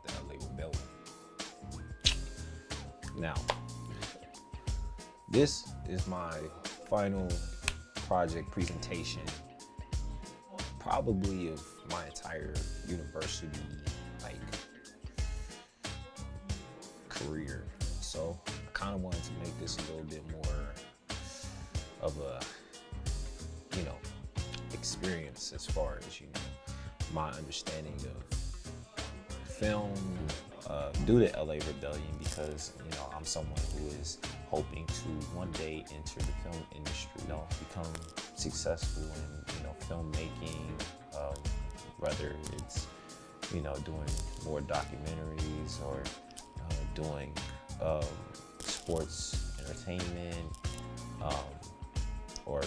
the LA Rebellion. Now, this is my final project presentation, probably of my entire university like career. So I kind of wanted to make this a little bit more of a, experience as far as, my understanding of film due to LA Rebellion, because, I'm someone who is hoping to one day enter the film industry, become successful in, filmmaking, whether it's, doing more documentaries or doing sports entertainment, or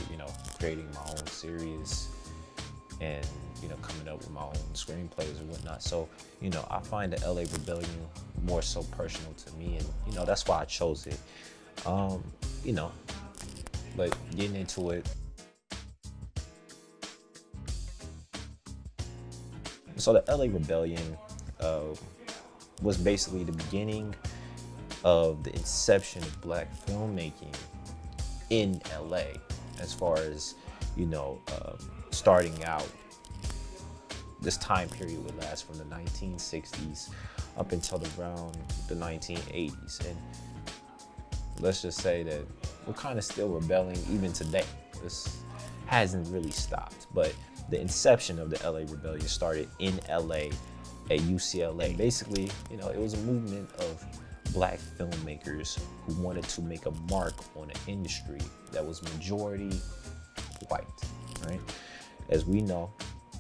creating my own series and coming up with my own screenplays or whatnot. So I find the LA Rebellion more so personal to me, and that's why I chose it. But getting into it, so the LA Rebellion was basically the beginning of the inception of Black filmmaking in LA, as far as starting out. This time period would last from the 1960s up until around the 1980s, and let's just say that we're kind of still rebelling even today. This hasn't really stopped, but the inception of the LA Rebellion started in LA at UCLA. Basically, it was a movement of Black filmmakers who wanted to make a mark on an industry that was majority white, right? As we know,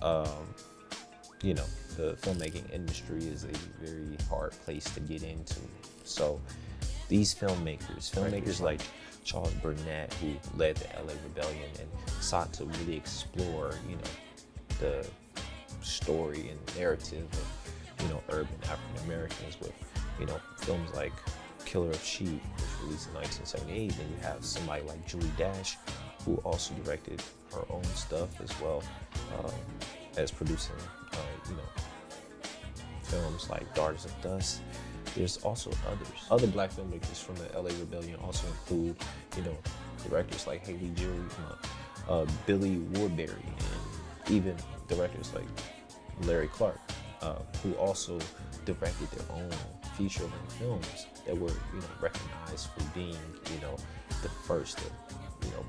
the filmmaking industry is a very hard place to get into. So these filmmakers like Charles Burnett, who led the LA Rebellion and sought to really explore, the story and narrative of, urban African Americans with, films like Killer of Sheep, which released in 1978. Then you have somebody like Julie Dash, who also directed her own stuff as well, as producing, films like Daughters of Dust. There's also others. Other Black filmmakers from the LA Rebellion also include, directors like Haley Jury, Billy Warberry, and even directors like Larry Clark, who also directed their own feature-length films that were, recognized for being, the first of,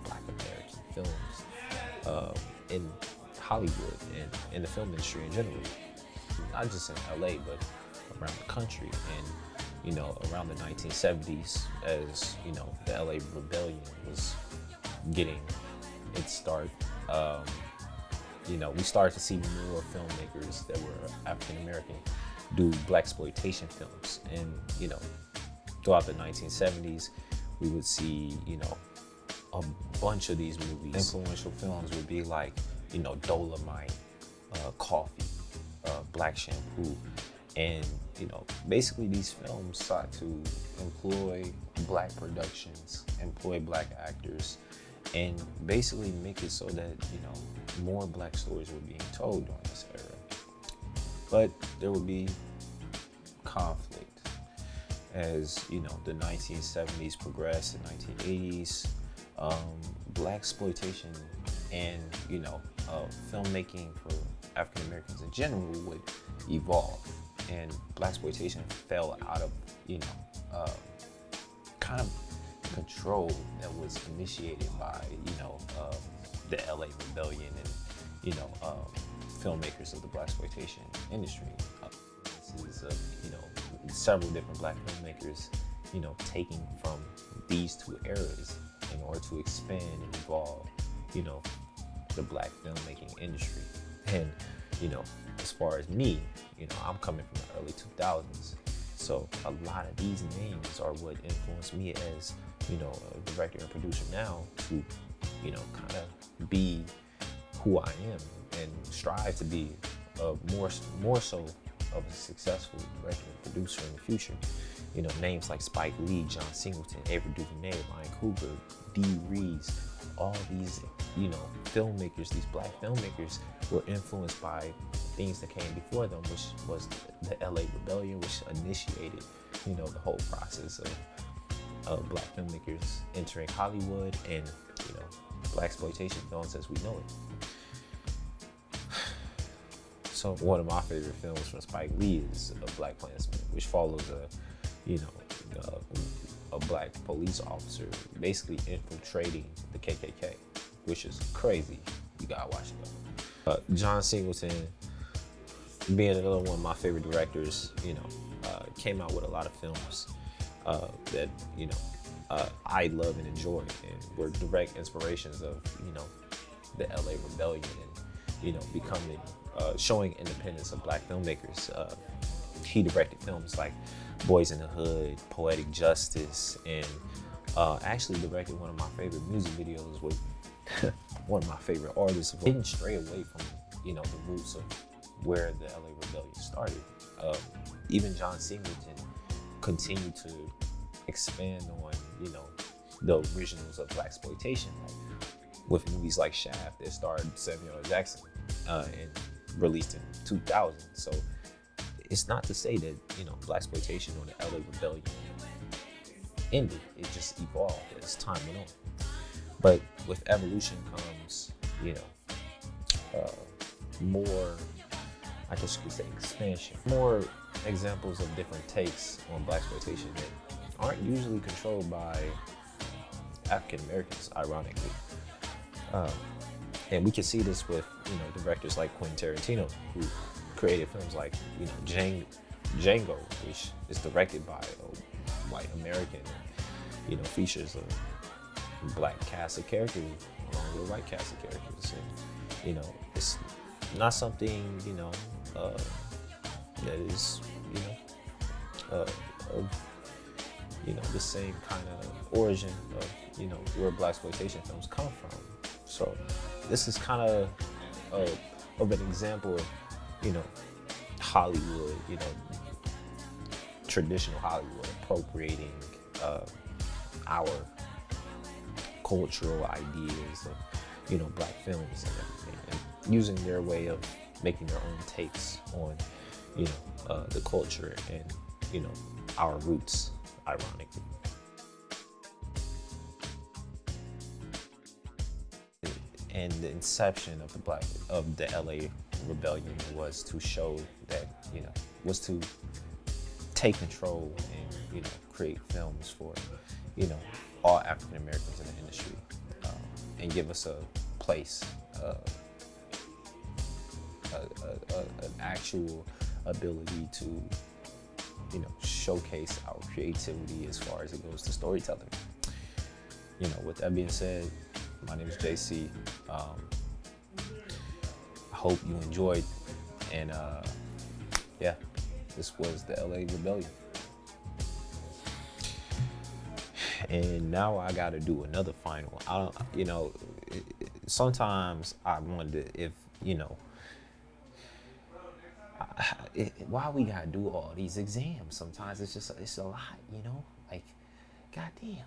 Black American films in Hollywood and in the film industry in general, not just in LA, but around the country. And around the 1970s, as the LA Rebellion was getting its start, we started to see more filmmakers that were African American do blaxploitation films. And throughout the 1970s, we would see a bunch of these movies. Influential films would be like Dolomite, Coffee, Black Shampoo, and basically these films sought to employ Black productions, employ Black actors, and basically make it so that more Black stories were being told during this era. But there would be conflict as the 1970s progressed, the 1980s. Blaxploitation and filmmaking for African Americans in general would evolve, and blaxploitation fell out of kind of control that was initiated by the LA Rebellion and filmmakers of the blaxploitation industry. This is several different Black filmmakers taking from these two eras in order to expand and evolve the Black filmmaking industry. And as far as me, I'm coming from the early 2000s, so a lot of these names are what influenced me as a director and producer now to kind of be who I am and strive to be more so of a successful director and producer in the future. Names like Spike Lee, John Singleton, Ava DuVernay, Ryan Coogler, Dee Rees, all these filmmakers, these Black filmmakers, were influenced by things that came before them, which was the LA Rebellion, which initiated, the whole process of black filmmakers entering Hollywood and, blaxploitation films as we know it. So one of my favorite films from Spike Lee is Black Klansman, which follows a black police officer basically infiltrating the KKK, which is crazy. You gotta watch it. John Singleton, being another one of my favorite directors, came out with a lot of films that I love and enjoy, and were direct inspirations of the LA Rebellion and becoming showing independence of black filmmakers. He directed films like Boys in the Hood, Poetic Justice, and actually directed one of my favorite music videos with one of my favorite artists. Didn't stray away from the roots of where the LA Rebellion started. Even John Singleton continued to expand on the originals of blaxploitation, with movies like Shaft that starred Samuel L. Jackson and released in 2000. So it's not to say that blaxploitation or the LA Rebellion ended. It just evolved as time went on. But with evolution comes more, I guess you could say, expansion, more examples of different takes on blaxploitation that aren't usually controlled by African Americans, ironically. And we can see this with directors like Quentin Tarantino, who created films like Django, which is directed by a white American, and features a black cast of characters along with a white cast of characters, and it's not something that is of the same kind of origin of where blaxploitation films come from. So this is kind of an example of Hollywood, traditional Hollywood appropriating our cultural ideas of black films and everything, and using their way of making their own takes on the culture and our roots, ironically. And the inception of the LA Rebellion was to show that was to take control and create films for all African Americans in the industry, and give us a place, an actual ability to showcase our creativity as far as it goes to storytelling. With that being said, my name is JC. I hope you enjoyed, and yeah, this was the LA Rebellion. And now I got to do another final. I don't, sometimes I wonder if why we gotta do all these exams. Sometimes it's a lot, like, goddamn.